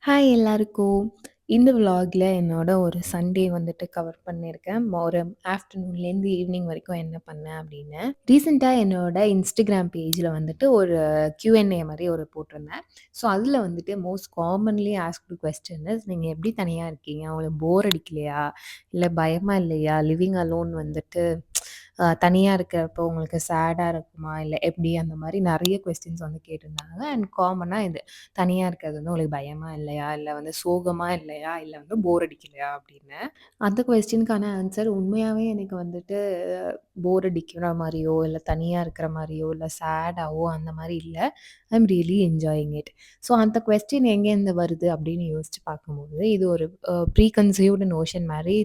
Hi எல்லாருக்கும். இந்த விலாக்ல என்னோட ஒரு சண்டே வந்துட்டு கவர் பண்ணியிருக்கேன். ஒரு ஆஃப்டர்நூன்லேருந்து ஈவினிங் வரைக்கும் என்ன பண்ணேன் அப்படின்னு. ரீசென்ட்டா என்னோட இன்ஸ்டாகிராம் பேஜ்ல வந்துட்டு ஒரு Q&A மாரி ஒரு போட்டிருந்தேன். ஸோ அதில வந்துட்டு most commonly asked question is நீங்க எப்படி தனியா இருக்கீங்க? உங்களுக்கு போர் அடிக்கலையா? இல்ல பயமா இல்லையா? லிவிங் அலோன் வந்துட்டு தனியா இருக்கிறப்போ உங்களுக்கு சேடா இருக்குமா? இல்ல எப்படி? அந்த மாரி நெறைய கொஸ்டின்ஸ் வந்து கேட்டிருந்தாங்க. அண்ட் காமனா இது தனியா இருக்கிறது வந்து உங்களுக்கு பயமா இல்லையா? இல்ல வந்து சோகமா இல்லையா? இல்ல வந்து போர் அடிக்கலையா? அப்படின்னு. அந்த கொஸ்டினுக்கான ஆன்சர் உண்மையாவே எனக்கு வந்துட்டு போர் அடிக்கிற மாரியோ, இல்ல தனியா இருக்கிற மாரியோ, இல்ல சேடாவோ அந்த மாரி இல்ல. I am really enjoying it. So அந்த கொஸ்டின் எங்கேருந்து வருது அப்படின்னு யோசிச்சு பார்க்கும்போது, இது ஒரு ப்ரீ கன்சீவ்டு நோஷன் மாரி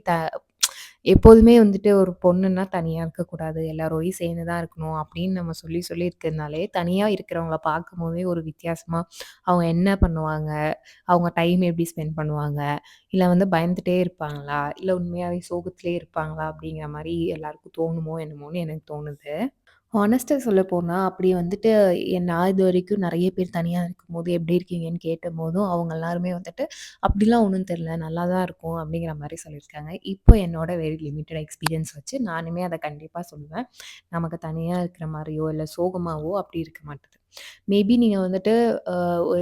எப்போதுமே வந்துட்டு ஒரு பொண்ணுன்னா தனியா இருக்கக்கூடாது. எல்லாரோடையும் சேர்ந்து தான் இருக்கணும் அப்படின்னு நம்ம சொல்லி சொல்லி இருக்கிறதுனாலே, தனியா இருக்கிறவங்கள பார்க்கும்போதே ஒரு வித்தியாசமா அவங்க என்ன பண்ணுவாங்க? அவங்க டைம் எப்படி ஸ்பெண்ட் பண்ணுவாங்க? இல்ல வந்து பயந்துட்டே இருப்பாங்களா? இல்ல உண்மையாவே சோகத்திலே இருப்பாங்களா? அப்படிங்கிற மாரி எல்லாருக்கும் தோணுமோ என்னமோன்னு எனக்கு தோணுது. ஹானஸ்ட்டா சொல்லப்போனா, அப்படி வந்துட்டு நான் இதுவரைக்கும் நெறைய பேர் தனியா இருக்கும்போது, "எப்படி இருக்கீங்கன்னு?" கேட்டபோதும், அவங்க எல்லாருமே வந்துட்டு, "அப்படிலாம் ஒண்ணும் தெரியல. நல்லா தான் இருக்கோம்." அப்படிங்கிற மாரி சொல்லியிருக்காங்க. இப்போ என்னோட வெரி லிமிட்டட் எக்ஸ்பீரியன்ஸ் வச்சு நானுமே அத கண்டிப்பா சொல்லுவேன். நமக்கு தனியா இருக்கிற மாரியோ, இல்ல சோகமாவோ அப்படி இருக்க மாட்டுது. மேபி நீங்க வந்துட்டு அ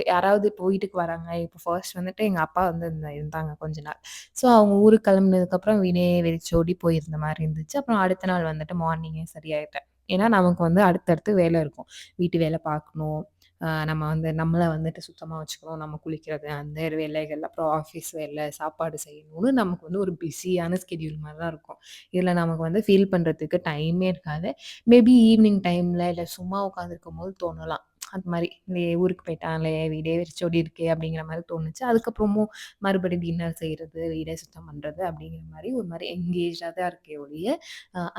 யாராவது இப்போ வீட்டுக்கு வராங்க. இப்போ ஃபர்ஸ்ட் வந்துட்டு எங்க அப்பா வந்து இருந்தாங்க கொஞ்ச நாள். ஸோ அவங்க ஊருக்கு கிளம்புனதுக்கப்புறம் வீடே வெறிச்சோடி போயிருந்த மாரி இருந்துச்சு. அப்புறம் அடுத்த நாள் வந்துட்டு மார்னிங்கே சரியாயிட்டேன். ஏன்னா, நமக்கு வந்து அடுத்தடுத்து வேலை இருக்கும். வீட்டு வேலை பார்க்கணும். நம்ம வந்து நம்மள வந்துட்டு சுத்தமா வச்சுக்கணும். நம்ம குளிக்கிறது, அந்த வேலைகள், அப்புறம் ஆஃபீஸ் வேலை, சாப்பாடு செய்யணும்னு நமக்கு வந்து ஒரு பிஸியான ஸ்கெட்யூல் மாரி தான் இருக்கும். இதில நமக்கு வந்து ஃபீல் பண்றதுக்கு டைமே இருக்காது. மேபி ஈவினிங் டைம்ல இல்ல சும்மா உட்காந்துருக்கும்போது தோணலாம். அந்த மாரி ஊருக்கு போயிட்டாங்களே, வீடே வெறிச்சோடி இருக்கே அப்படிங்கிற மாரி தோணுச்சு. அதுக்கப்புறமும் மறுபடியும் டின்னர் செய்றது, வீடே சுத்தம் பண்றது அப்படிங்கிற மாரி ஒரு மாரி எங்கேஜ்டா தான் இருக்கே ஒழிய,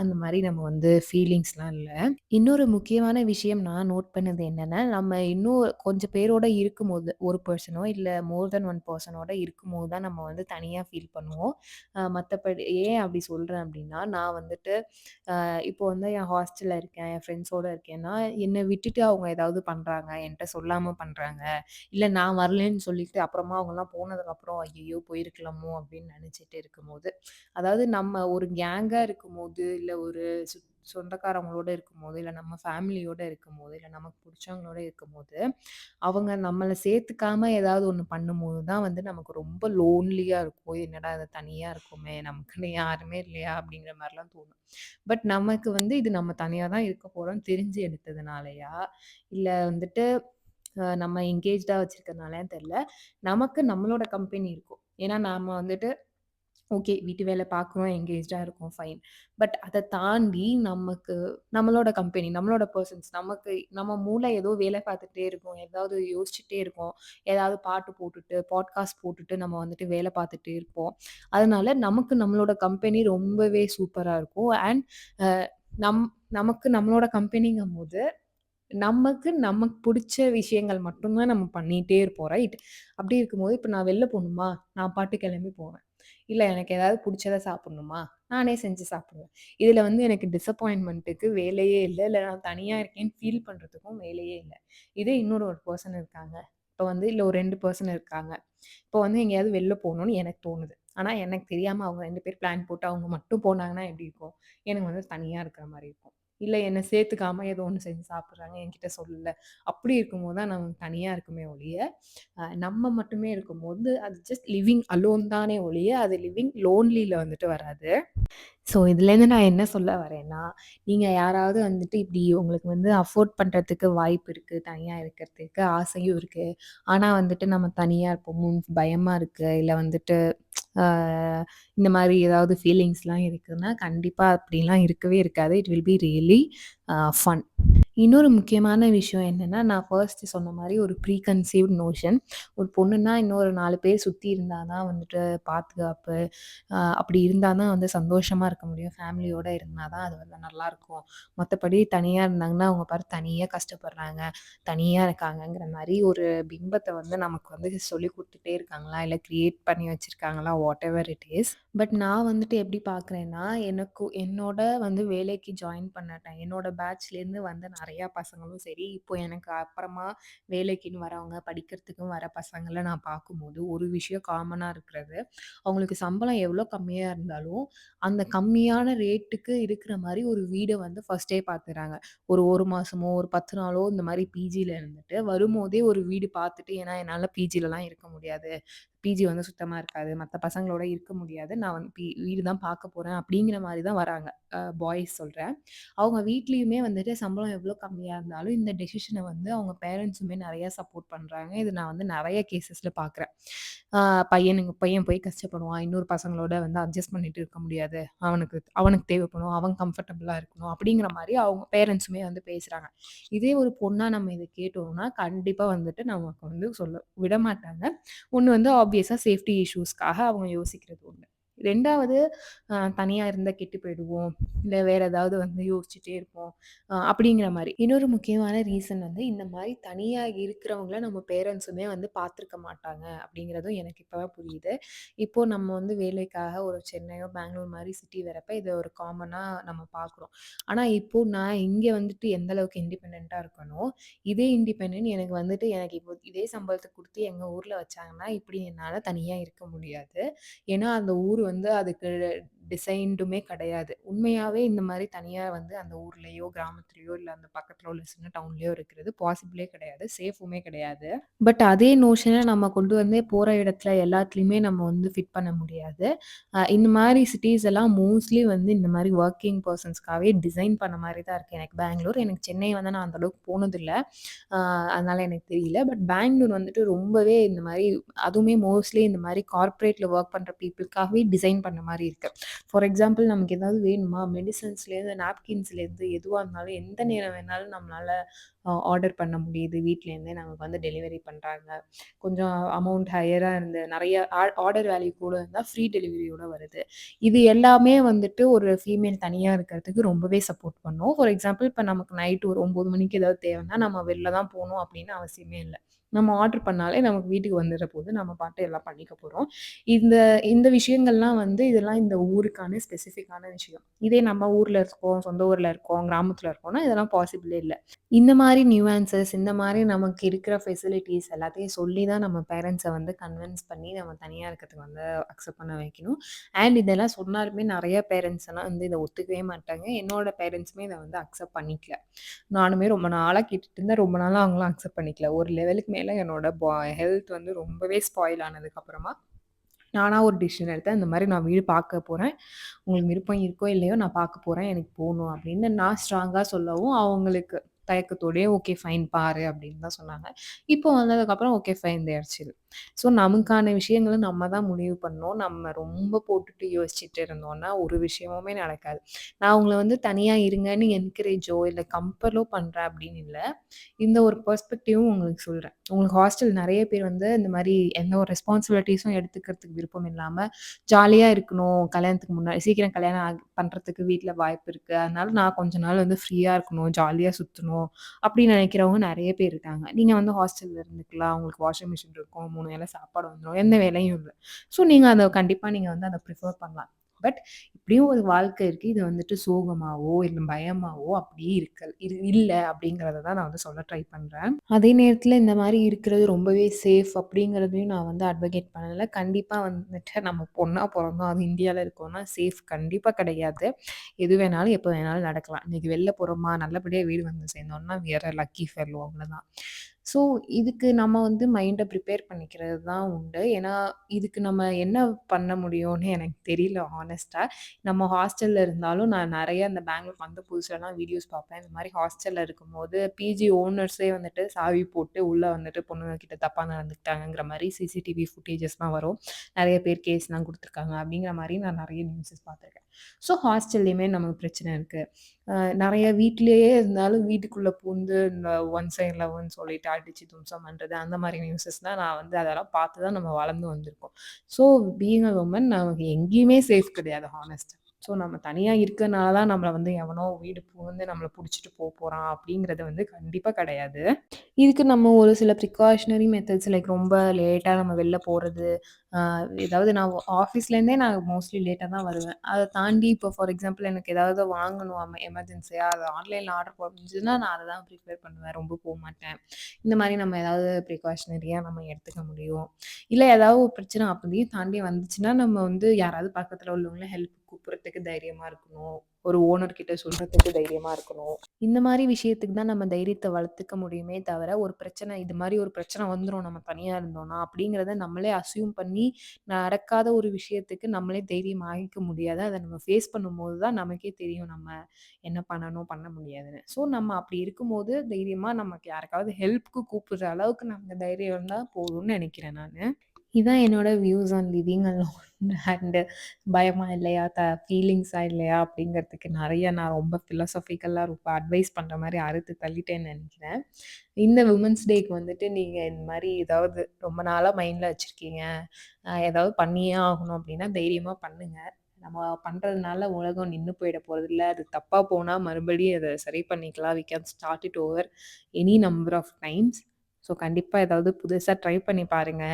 அந்த மாரி நம்ம வந்து ஃபீலிங்ஸ்லாம் இல்ல. இன்னொரு முக்கியமான விஷயம் நான் நோட் பண்ணது என்னன்னா, நம்ம இன்னும் கொஞ்சம் பேரோட இருக்கும்போது, ஒரு பெர்சனோ இல்ல மோர் தென் ஒன் பெர்சனோட இருக்கும்போது தான் நம்ம வந்து தனியா ஃபீல் பண்ணுவோம். மத்தபடி ஏன் அப்படி சொல்றேன் அப்படின்னா, நான் வந்துட்டு இப்போ வந்து என் ஹாஸ்டல்ல இருக்கேன், என் ஃப்ரெண்ட்ஸோட இருக்கேன்னா, என்ன விட்டுட்டு அவங்க ஏதாவது பண்றாங்க, என்ட்ட சொல்லாம பண்றாங்க. இல்ல நான் வரலேன்னு சொல்லிட்டு அப்புறமா அவங்கலாம் போனதுக்கப்புறம், "ஐயய்யோ! போயிருக்கலாமோ!" அப்படின்னு நெனச்சுட்டு இருக்கும்போது, அதாவது நம்ம ஒரு கேங்கா இருக்கும்போது, இல்ல ஒரு சொந்தக்காரவங்களோட இருக்கும்போது, இல்ல நம்ம ஃபேமிலியோட இருக்கும்போது, இல்ல நமக்கு புடிச்சவங்களோட இருக்கும்போது, அவங்க நம்மள சேர்த்துக்காம ஏதாவது ஒண்ணு பண்ணும்போது தான் வந்து நமக்கு ரொம்ப லோன்லியா இருக்கும். "என்னடா இது தனியா இருக்கோமே! நமக்குன்னு யாருமே இல்லையா?" அப்படிங்கிற மாரிலாம் தோணும். பட் நமக்கு வந்து இது நம்ம தனியா தான் இருக்க போறோம்ன்னு தெரிஞ்சு எடுத்ததுனாலயா, இல்ல வந்துட்டு நம்ம எங்கேஜ்டா வச்சிருக்கிறதுனாலயான்னு தெரியல. நமக்கு நம்மளோட கம்பெனி இருக்கும். ஏன்னா நாம வந்துட்டு ஓகே. வீட்டு வேலை பார்க்குறோம், எங்கேஜ்டா இருக்கோம் ஃபைன். பட் அத தாண்டி நமக்கு நம்மளோட கம்பெனி, நம்மளோட பெர்சன்ஸ் நமக்கு நம்ம மூளை ஏதோ வேலை பார்த்துட்டே இருக்கும். ஏதாவது யோசிச்சுட்டே இருக்கும். ஏதாவது பாட்டு போட்டுட்டு, பாட்காஸ்ட் போட்டுட்டு நம்ம வந்துட்டு வேலை பார்த்துட்டே இருப்போம். அதனால நமக்கு நம்மளோட கம்பெனி ரொம்பவே சூப்பரா இருக்கும். அண்ட் அ நம் நமக்கு நம்மளோட கம்பெனிங்கும்போது, நமக்கு புடிச்ச விஷயங்கள் மட்டும் தான் நம்ம பண்ணிட்டே இருப்போம். ரைட்? அப்படி இருக்கும்போது, இப்ப நான் வெளில போணுமா, நான் பாட்டுக்கு கிளம்பி போவேன். இல்ல எனக்கு ஏதாவது புடிச்சத சாப்பிடணுமா, நானே செஞ்சு சாப்பிடுவேன். இதுல வந்து எனக்கு டிசப்பாயின்ட்மென்ட்க்கு வேலையே இல்ல. இல்ல நான் தனியா இருக்கேன்னு ஃபீல் பண்றதுக்கும் வேலையே இல்ல. இதே இன்னொரு ஒரு பெர்சன் இருக்காங்க. இப்ப வந்து இல்ல ஒரு 2 பெர்சன் இருக்காங்க. இப்போ வந்து எங்கேயாவது வெளில போணும்னு எனக்கு தோணுது. ஆனா எனக்கு தெரியாம அவங்க 2 பேர் பிளான் போட்டு அவங்க மட்டும் போனாங்கன்னா எப்படி இருக்கும்? எனக்கு வந்து தனியா இருக்கிற மாரி இருக்கும். இல்ல என்ன சேர்த்துக்காம ஏதோ ஒண்ணு செஞ்சு சாப்பிடுறாங்க, என்கிட்ட சொல்லல. அப்படி இருக்கும்போது தான் நம்ம தனியா இருக்குமே ஒழிய, நம்ம மட்டுமே இருக்கும்போது அது ஜஸ்ட் லிவிங் அலோன் தானே ஒழிய, அது லிவிங் லோன்லில வந்துட்டு வராது. ஸோ, இதுலேருந்து நான் என்ன சொல்ல வரேன்னா, நீங்க யாராவது வந்துட்டு இப்டி உங்களுக்கு வந்து அஃபோர்ட் பண்றதுக்கு வாய்ப்பு இருக்கு. தனியா இருக்கிறதுக்கு ஆசையும் இருக்கு. ஆனா வந்துட்டு நம்ம தனியா இருப்போமோன்னு பயமா இருக்கு. இல்ல வந்துட்டு ஆ இந்த மாரி ஏதாவது ஃபீலிங்ஸ்லாம் இருக்குன்னா, கண்டிப்பா அப்டிலாம் இருக்கவே இருக்காது. It will be really fun. இன்னொரு முக்கியமான விஷயம் என்னன்னா, நான் ஃபர்ஸ்ட் சொன்ன மாரி ஒரு ப்ரீ கன்சீவ்ட் நோஷன். ஒரு பொண்ணுன்னா இன்னொரு 4 பேர் சுத்தி இருந்தா தான் வந்துட்டு பாதுகாப்பு. அப்படி இருந்தா தான் வந்து சந்தோஷமா இருக்க முடியும். ஃபேமிலியோட இருந்தா தான் அது வந்து நல்லாருக்கும். மத்தபடி தனியா இருந்தாங்கன்னா, அவங்க பாரு தனியா கஷ்டப்படுறாங்க, தனியா இருக்காங்கங்கிற மாரி ஒரு பிம்பத்த வந்து நமக்கு வந்து சொல்லிக் குடுத்துட்டு குடுத்துட்டே இருக்காங்களா? இல்ல கிரியேட் பண்ணி வச்சிருக்காங்களா? Whatever it is. But நான் வந்துட்டு எப்படி பார்க்குறேன்னா, என்னோட வந்து வேலைக்கு ஜாயின் பண்ண என்னோட பேட்ச்லேருந்து வந்த நெறையா பசங்களும் சரி, இப்போ எனக்கு அப்புறமா வேலைக்குன்னு வரவங்க, படிக்கிறதுக்கும் வர பசங்கள நான் பார்க்கும்போது, ஒரு விஷயம் காமனா இருக்கிறது, அவங்களுக்கு சம்பளம் எவ்வளோ கம்மியா இருந்தாலும், அந்த கம்மியான ரேட்டுக்கு இருக்கிற மாரி ஒரு வீட வந்து ஃபர்ஸ்ட்டே பார்த்துர்றாங்க. ஒரு 1 மாசமோ, ஒரு 10 நாளோ இந்த மாரி பிஜில இருந்துட்டு, வரும்போதே ஒரு வீடு பார்த்துட்டு, ஏன்னா என்னால பிஜிலலாம் இருக்க முடியாது. பிஜி வந்து சுத்தமா இருக்காது. மத்த பசங்களோட இருக்க முடியாது. நான் வந்து வீடு தான் பார்க்க போறேன் அப்படிங்கிற மாரி தான் வராங்க. பாய்ஸ் சொல்றேன். அவங்க வீட்லயுமே வந்துட்டு சம்பளம் எவ்வளோ கம்மியா இருந்தாலும், இந்த டெசிஷன வந்து அவங்க பேரண்ட்ஸுமே நெறைய சப்போர்ட் பண்றாங்க. இது நான் வந்து நெறைய கேஸஸ்ல பார்க்குறேன். ஆ பையன் போய் கஷ்டப்படுவான். இன்னொரு பசங்களோட வந்து அட்ஜஸ்ட் பண்ணிட்டு இருக்க முடியாது. அவனுக்கு அவனுக்கு தேவைப்படும். அவன் கம்ஃபர்டபுளா இருக்கணும். அப்படிங்கிற மாரி அவங்க பேரண்ட்ஸுமே வந்து பேசுறாங்க. இதே ஒரு பொண்ணா நம்ம இத கேட்டோம்னா, கண்டிப்பா வந்துட்டு நமக்கு வந்து விடமாட்டாங்க. ஒண்ணு வந்து ஆப்வியஸா சேஃப்டி இஷ்யூஸ்க்காக அவங்க யோசிக்கிறது ஒண்ணு. 2வது தனியா இருந்தா கெட்டு போயிடுவோம். இல்ல வேற ஏதாவது வந்து யோசிச்சுட்டே இருப்போம். அப்படிங்கிற மாரி. இன்னொரு முக்கியமான ரீசன் வந்து இந்த மாரி தனியா இருக்கிறவங்கள நம்ம பேரண்ட்ஸுமே வந்து பார்த்துருக்க மாட்டாங்க அப்படிங்கிறதும் எனக்கு இப்ப தான் புரியுது. இப்போ நம்ம வந்து வேலைக்காக ஒரு சென்னையோ, பெங்களூர் மாரி சிட்டி வரப்ப இத ஒரு காமனா நம்ம பார்க்குறோம். ஆனா இப்போ நான் இங்க வந்துட்டு எந்த அளவுக்கு இண்டிபெண்டன்ட்டா இருக்கனோ, இதே இண்டிபெண்டன்ட் எனக்கு வந்துட்டு எனக்கு இப்போ இதே சம்பளத்த குடுத்து எங்க ஊர்ல வச்சாங்கன்னா, இப்படி என்னால தனியா இருக்க முடியாது. ஏன்னா, அந்த ஊர் வந்து அதுக்கு டிசைன்டுமே கிடையாது. உண்மையாவே இந்த மாரி தனியா வந்து அந்த ஊர்லயோ, கிராமத்துலயோ இல்ல அந்த பக்கத்துல உள்ள சின்ன டவுன்லயோ இருக்கிறது பாசிபிளே கிடையாது. சேஃபுமே கிடையாது. பட் அதே நோஷன நம்ம கொண்டு வந்து போற இடத்துல எல்லாத்துலயுமே நம்ம வந்து ஃபிட் பண்ண முடியாது. இந்த மாரி சிட்டீஸ் எல்லாம் மோஸ்ட்லி வந்து இந்த மாரி வொர்க்கிங் பெர்சன்ஸ்க்காகவே டிசைன் பண்ண மாரி தான் இருக்கு. எனக்கு பெங்களூர். எனக்கு சென்னை வந்து நான் அந்த அளவுக்கு போனதில்ல. அ அதனால எனக்கு தெரியல. பட் பெங்களூர் வந்துட்டு ரொம்பவே இந்த மாரி அதுவுமே மோஸ்ட்லி இந்த மாரி கார்ப்பரேட்ல வொர்க் பண்ற பீப்பிள்க்காகவே டிசைன் பண்ண மாரி இருக்கு. ஃபார் எக்ஸாம்பிள் நமக்கு ஏதாவது வேணுமா? மெடிசின்ஸ்லேருந்து, நாப்கின்ஸ்லேருந்து எதுவா இருந்தாலும் எந்த நேரம் வேணாலும் நம்மளால ஆர்டர் பண்ண முடியுது. வீட்லேருந்தே நமக்கு வந்து டெலிவரி பண்றாங்க. கொஞ்சம் அமௌண்ட் ஹையரா இருந்து நெறைய ஆர்டர் வேல்யூ கூட இருந்தா ஃப்ரீ டெலிவரியோட வருது. இது எல்லாமே வந்துட்டு ஒரு ஃபீமேல் தனியா இருக்கிறதுக்கு ரொம்பவே சப்போர்ட் பண்ணும். ஃபார் எக்ஸாம்பிள் இப்ப நமக்கு நைட் ஒரு 9 மணிக்கு ஏதாவது தேவைன்னா, நம்ம வெளில தான் போணும் அப்படின்னு அவசியமே இல்ல. நம்ம ஆர்டர் பண்ணாலே நமக்கு வீட்டுக்கு வந்துற போது, நம்ம பாட்டு எல்லாம் பண்ணிக்க போறோம். இந்த இந்த விஷயங்கள்லாம் வந்து இதெல்லாம் இந்த ஊருக்கான ஸ்பெசிஃபிக்கான விஷயம். இதே நம்ம ஊர்ல இருக்கோம், சொந்த ஊர்ல இருக்கோம், கிராமத்துல இருக்கோம்னா, இதெல்லாம் பாசிபிளே இல்ல. இந்த மாரி நியூயான்சஸ், இந்த மாரி நமக்கு இருக்கிற ஃபெசிலிட்டீஸ் எல்லாத்தையும் சொல்லி தான் நம்ம பேரண்ட்ஸ வந்து கன்வின்ஸ் பண்ணி நம்ம தனியா இருக்கிறதுக்கு வந்து அக்செப்ட் பண்ண வைக்கணும். அண்ட் இதெல்லாம் சொன்னாலுமே நெறைய பேரண்ட்ஸ் எல்லாம் வந்து இத ஒத்துக்கவே மாட்டாங்க. என்னோட பேரண்ட்ஸுமே இத வந்து அக்செப்ட் பண்ணிக்கல. நானுமே ரொம்ப நாளா கேட்டுட்டு இருந்தேன். ரொம்ப நாளா அவங்களும் அக்செப்ட் பண்ணிக்கல. ஒரு லெவலுக்கு மேல என்னோட ஹெல்த் வந்து ரொம்பவே ஸ்பாயில் ஆனதுக்கப்புறமா, நானா ஒரு டிசிஷன் எடுத்தேன். இந்த மாரி நான் வீடு பார்க்க போறேன். உங்களுக்கு விருப்பம் இருக்கோ இல்லையோ நான் பார்க்க போறேன். எனக்கு போணும் அப்படின்னு நான் ஸ்ட்ராங்கா சொல்லவும், அவங்களுக்கு தயக்கத்தோடயே ஓகே ஃபைன் பாரு அப்படின்னு தான் சொன்னாங்க. இப்போ வந்ததுக்கப்புறம் okay fine they are chill. So நமக்கான விஷயங்கள நம்ம தான் முடிவு பண்ணணும். நம்ம ரொம்ப போட்டுட்டு யோசிச்சுட்டு இருந்தோம்னா, ஒரு விஷயமுமே நடக்காது. நான் உங்கள வந்து தனியா இருங்கன்னு என்கரேஜோ இல்ல கம்பலோ பண்றேன் அப்படின்னு இல்ல. இந்த ஒரு பெர்ஸ்பெக்டிவும் உங்களுக்கு சொல்றேன். உங்களுக்கு ஹாஸ்டல் நெறைய பேர் வந்து இந்த மாரி எந்த ஒரு ரெஸ்பான்சிபிலிட்டீஸும் எடுத்துக்கிறதுக்கு விருப்பம் இல்லாம, ஜாலியா இருக்கணும். கல்யாணத்துக்கு முன்னாடி சீக்கிரம் கல்யாணம் பண்றதுக்கு வீட்ல வாய்ப்பு இருக்கு. அதனால நான் கொஞ்ச நாள் வந்து ஃப்ரீயா இருக்கணும், ஜாலியா சுத்தணும் அப்படின்னு நெனைக்கிறவங்க நெறைய பேர் இருக்காங்க. நீங்க வந்து ஹாஸ்டல்ல இருந்துக்கலாம். உங்களுக்கு வாஷிங் மிஷின் இருக்கும். 3 வேள சாப்பாடு வந்துரும். எந்த வேலையும் இல்ல. ஸோ நீங்க அத கண்டிப்பா நீங்க வந்து அத ப்ரிஃபர் பண்ணலாம். பட் இப்படியும் ஒரு வாழ்க்கை இருக்கு. இது வந்துட்டு சோகமாவோ, இல்ல பயமாவோ அப்படியே இல்ல அப்படிங்கிறத தான் நான் வந்து சொல்ல ட்ரை பண்றேன். அதே நேரத்தில இந்த மாரி இருக்கிறது ரொம்பவே சேஃப் அப்படிங்கிறதையும் நான் வந்து அட்வொகேட் பண்ணல. கண்டிப்பா வந்துட்டு நம்ம பொண்ணா பொறந்தோம், அதுவும் இந்தியால இருக்கோம்னா சேஃப் கண்டிப்பா கிடையாது. எது வேணாலும், எப்ப வேணாலும் நடக்கலாம். இன்னைக்கு வெளில போறோமா, நல்லபடியா வீடு வந்து சேர்ந்தோம்னா, we are a lucky fellow அவ்வளோதான். ஸோ, இதுக்கு நம்ம வந்து மைண்ட ப்ரிப்பேர் பண்ணிக்கிறது தான் உண்டு. ஏன்னா, இதுக்கு நம்ம என்ன பண்ண முடியும்னு எனக்கு தெரியல ஹானஸ்ட்டா. நம்ம ஹாஸ்டல்ல இருந்தாலும் நான் நெறைய இந்த பெங்களூர் வந்த புதுசுலலாம் வீடியோஸ் பார்ப்பேன். இந்த மாரி ஹாஸ்டல்ல இருக்கும்போது பிஜி ஓனர்ஸே வந்துட்டு சாவி போட்டு உள்ள வந்துட்டு பொண்ணுங்க கிட்ட தப்பா நடந்துக்கிட்டாங்கங்கிற மாரி சிசிடிவி ஃபுட்டேஜஸ்லாம் வரும். நெறைய பேர் கேஸ்லாம் குடுத்துருக்காங்க அப்படிங்கிற மாரி நான் நெறைய நியூஸஸ் பார்த்துருக்கேன். ஸோ ஹாஸ்டல்லயுமே நமக்கு பிரச்சனை இருக்கு. நெறைய வீட்லயே இருந்தாலும் வீட்டுக்குள்ள பூந்து இந்த ஒன் சைட் லவ்ன்னு சொல்லிட்டு அடிச்சு தும்சம் பண்றது, அந்த மாரி நியூஸஸ்லாம் நான் வந்து அதெல்லாம் பார்த்து தான் நம்ம வளர்ந்து வந்திருக்கோம். ஸோ பீயிங் அ வுமன் நமக்கு எங்கேயுமே சேஃப் கிடையாது ஹானஸ்ட்டா. ஸோ நம்ம தனியா இருக்கனால தான் நம்மள வந்து எவனோ வீடு புகுந்து நம்மள புடிச்சிட்டு போறான் அப்படிங்கிறது வந்து கண்டிப்பா கிடையாது. இதுக்கு நம்ம ஒரு சில ப்ரிகாஷனரி மெத்தட்ஸ் லைக் ரொம்ப லேட்டா நம்ம வெளில போறது, அ ஏதாவது நான் ஆஃபீஸ்லேருந்தே நான் மோஸ்ட்லி லேட்டா தான் வருவேன். அத தாண்டி இப்போ ஃபார் எக்ஸாம்பிள் எனக்கு ஏதாவது வாங்கணும் எமர்ஜென்சியா அது ஆன்லைன்ல ஆர்டர் போட முடிஞ்சதுன்னா, நான் அத தான் ப்ரிஃபர் பண்ணுவேன். ரொம்ப போமாட்டேன். இந்த மாரி நம்ம ஏதாவது ப்ரிகாஷனரியா நம்ம எடுத்துக்க முடியும். இல்ல ஏதாவது ஒரு பிரச்சனை அப்படியும் தாண்டி வந்துச்சுன்னா, நம்ம வந்து யாராவது பக்கத்துல உள்ளவங்கள ஹெல்ப் கூப்பிடுறதுக்கு தைரியமா இருக்கணும். ஒரு ஓனர் கிட்ட சொல்றதுக்கு தைரியமா இருக்கணும். இந்த மாரி விஷயத்துக்கு தான் நம்ம தைரியத்த வளர்த்துக்க முடியுமே தவிர, ஒரு பிரச்சனை இது மாரி ஒரு பிரச்சனை வந்துரும் நம்ம தனியா இருந்தோம்னா, அப்படிங்கிறத நம்மளே அஸ்யூம் பண்ணி நடக்காத ஒரு விஷயத்துக்கு நம்மளே தைரியம் ஆகிக்க முடியாது. அத நம்ம ஃபேஸ் பண்ணும்போது தான் நமக்கே தெரியும் நம்ம என்ன பண்ணணும், பண்ண முடியாதுன்னு. ஸோ நம்ம அப்படி இருக்கும்போது தைரியமா நமக்கு யாருக்காவது ஹெல்ப்க்கு கூப்பிடுற அளவுக்கு நம்ம தைரியம் இருந்தா போதும்னு நெனைக்கிறேன் நானு. இதான் என்னோட views on living alone and பயமா இல்லையா? ஃபீலிங்ஸா இல்லையா? அப்படிங்கிறதுக்கு நெறைய நான் ரொம்ப பிலாசாபிக்கலா ரொம்ப அட்வைஸ் பண்ற மாரி அறுத்து தள்ளிட்டேன்னு நெனைக்கிறேன். இந்த விமென்ஸ் டேக்கு வந்துட்டு நீங்க இந்த மாரி ஏதாவது ரொம்ப நாளா மைண்ட்ல வச்சிருக்கீங்க. ஏதாவது பண்ணியே ஆகணும் அப்படின்னா தைரியமா பண்ணுங்க. நம்ம பண்றதுனால உலகம் நின்னு போயிட போறதில்ல. அது தப்பா போனா மறுபடியும் அத சரி பண்ணிக்கலாம். We can start it over any number of times. So கண்டிப்பா ஏதாவது புதுசா ட்ரை பண்ணி பாருங்க.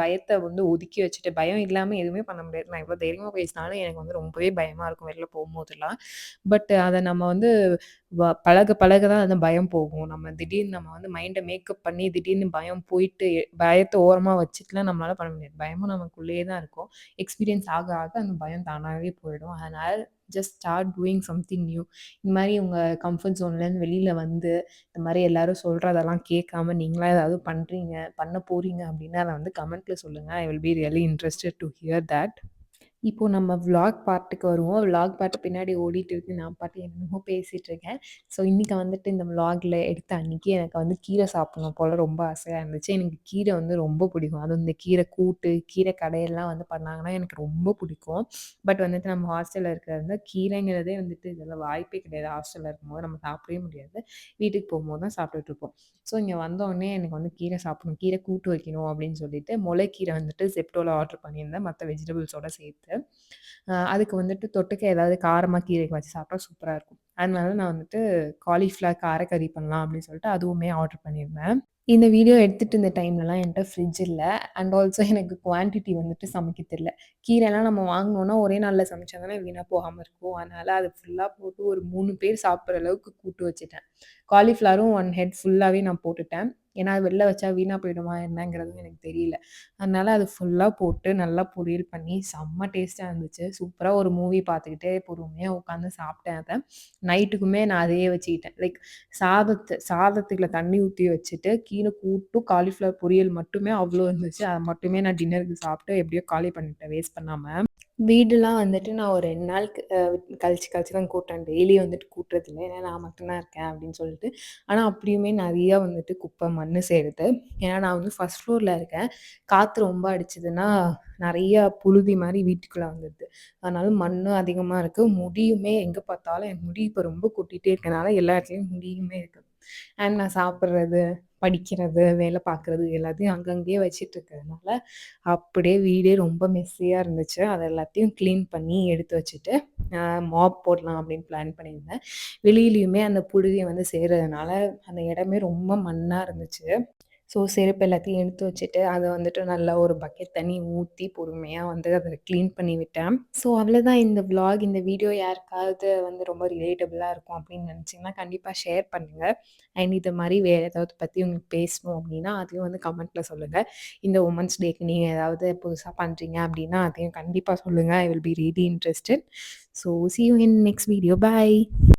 பயத்த வந்து ஒதுக்கி வச்சுட்டு பயம் இல்லாம எதுவுமே பண்ண முடியாது. நான் இவ்வளோ தைரியமா பேசினாலும் எனக்கு வந்து ரொம்பவே பயமா இருக்கும் வெளில போம்போதெல்லாம். பட் அத நம்ம வந்து பழக பழக தான் அந்த பயம் போகும். திடீர்னு நம்ம வந்து மைண்ட மேக்கப் பண்ணி திடீர்னு பயம் போயிட்டு பயத்த ஓரமா வச்சுட்டுலாம் நம்மளால பண்ண முடியாது. பயமும் நமக்குள்ளேயே தான் இருக்கும். எக்ஸ்பீரியன்ஸ் ஆக ஆக அந்த பயம் தானாவே போயிடும். அதனால just start doing something new. இந்த மாரி உங்க கம்ஃபர்ட் ஜோன்லேருந்து வெளில வந்து இந்த மாரி எல்லாரும் சொல்றதெல்லாம் கேட்காம நீங்களா ஏதாவது பண்றீங்க, பண்ண போறீங்க அப்டின்னா அத வந்து கமெண்ட்ல சொல்லுங்க. I will be really interested to hear that. இப்போ நம்ம விளாக் பார்ட்டுக்கு வருவோம். விளாக் பார்ட் பின்னாடி ஓடிட்டு இருக்கு. நான் பாட்டுக்கு என்னமோ பேசிட்டு இருக்கேன். ஸோ இன்னைக்கு வந்துட்டு இந்த விளாக்ல எடுத்த அன்னைக்கு எனக்கு வந்து கீரை சாப்பிடணும் போல ரொம்ப ஆசையா இருந்துச்சு. எனக்கு கீரை வந்து ரொம்ப பிடிக்கும். அதுவும் இந்த கீரை கூட்டு, கீரை கடையெல்லாம் வந்து பண்ணாங்கன்னா எனக்கு ரொம்ப பிடிக்கும். பட் வந்துட்டு நம்ம ஹாஸ்டல்ல இருக்கிறது கீரைங்கிறதே வந்துட்டு இதில வாய்ப்பே கிடையாது. ஹாஸ்டல்ல இருக்கும்போது நம்ம சாப்பிடவே முடியாது. வீட்டுக்கு போகும்போது தான் சாப்பிட்டுட்டு இருப்போம். ஸோ இங்க வந்தோனே எனக்கு வந்து கீரை சாப்பிடணும், கீரை கூட்டு வைக்கணும் அப்படின்னு சொல்லிட்டு முளைக்கீரை வந்துட்டு Zeptoல ஆர்டர் பண்ணியிருந்தேன். மத்த வெஜிடபிள்ஸோட சேர்த்து. அதுக்கு வந்துட்டு தொட்டுக்க ஏதாவது காரமா கீரைக்கு வச்சு சாப்பிட்டா சூப்பரா இருக்கும். அதனால நான் வந்துட்டு காலிஃப்ளவர் காரக்கறி பண்ணலாம் அப்படின்னு சொல்லிட்டு அதுவுமே ஆர்டர் பண்ணியிருந்தேன். இந்த வீடியோ எடுத்துட்டு இருந்த டைம்லலாம் என்ட்ட ஃப்ரிட்ஜ் இல்ல. அண்ட் ஆல்சோ எனக்கு குவான்டிட்டி வந்துட்டு சமைக்க தெரியல. கீரைலாம் நம்ம வாங்குனோம்னா ஒரே நாள்ல சமைச்சா தானே வீணா போகாம இருக்கும். அதனால அது ஃபுல்லா போட்டு ஒரு 3 பேர் சாப்பிடுற அளவுக்கு கூட்டு வச்சுட்டேன். காலிஃப்ளவரும் 1 ஹெட் ஃபுல்லாவே நான் போட்டுட்டேன். ஏன்னா வெளில வச்சா வீணா போயிடுமா என்னங்கிறதும் எனக்கு தெரியல. அதனால அது ஃபுல்லா போட்டு நல்லா பொரியல் பண்ணி செம்ம டேஸ்ட்டா இருந்துச்சு. சூப்பரா ஒரு மூவி பார்த்துக்கிட்டே பொறுமையா உட்காந்து சாப்பிட்டேன் அத. நைட்டுக்குமே நான் அதையே வச்சுக்கிட்டேன். லைக் சாதத்துல தண்ணி ஊத்தி வச்சுட்டு, கீழ கூட்டும் காலிஃப்ளவர் பொரியல் மட்டுமே அவ்ளோ இருந்துச்சு. அத மட்டுமே நான் டின்னருக்கு சாப்பிட்டு எப்படியோ காலி பண்ணிட்டேன் வேஸ்ட் பண்ணாம. வீடுலாம் வந்துட்டு நான் ஒரு 2 நாளுக்கு கழிச்சு தான் கூட்டுறேன். டெய்லி வந்துட்டு கூட்டுறதில்ல. ஏன்னா நான் மட்டும் தான் இருக்கேன் அப்படின்னு சொல்லிட்டு. ஆனா அப்படியுமே நெறையா வந்துட்டு குப்பை, மண்ணு சேருது. ஏன்னா நான் வந்து ஃபர்ஸ்ட் ஃப்ளோர்ல இருக்கேன். காத்து ரொம்ப அடிச்சதுன்னா, நெறைய புழுதி மாரி வீட்டுக்குள்ள வந்துருது. அதனால மண்ணும் அதிகமா இருக்கு. முடியுமே எங்க பார்த்தாலும் என் முடி இப்ப ரொம்ப கொட்டிட்டே இருக்கனால எல்லா இடத்துலயும் முடியுமே இருக்கு. அண்ட் நான் சாப்பிடுறது, படிக்கிறது, வேலை பார்க்குறது எல்லாத்தையும் அங்கங்கேயே வச்சுட்டு இருக்கிறதுனால, அப்படியே வீடே ரொம்ப மெஸ்ஸியா இருந்துச்சு. அத எல்லாத்தையும் கிளீன் பண்ணி எடுத்து வச்சுட்டு, அ மாப் போடலாம் அப்படின்னு பிளான் பண்ணியிருந்தேன். வெளியிலயுமே அந்த புழுதிய வந்து சேர்றதுனால, அந்த இடமே ரொம்ப மண்ணா இருந்துச்சு. ஸோ செருப்பு எல்லாத்தையும் எடுத்து வச்சுட்டு, அத வந்துட்டு நல்லா ஒரு பக்கெட் தண்ணி ஊத்தி பொறுமையா வந்து அத கிளீன் பண்ணி விட்டேன். ஸோ அவ்வளோதான் இந்த விளாக். இந்த வீடியோ யாருக்காவது வந்து ரொம்ப ரிலேட்டபிளா இருக்கும் அப்படின்னு நினச்சிங்கன்னா, கண்டிப்பா ஷேர் பண்ணுங்க. அண்ட் இது மாரி வேற ஏதாவது பத்தி உங்களுக்கு பேசணும் அப்படின்னா, அதையும் வந்து கமெண்ட்ல சொல்லுங்க. இந்த வுமன்ஸ் டேக்கு நீங்க ஏதாவது புதுசா பண்றீங்க அப்படின்னா, அதையும் கண்டிப்பா சொல்லுங்க. I will be really interested. So C you in next video. Bye.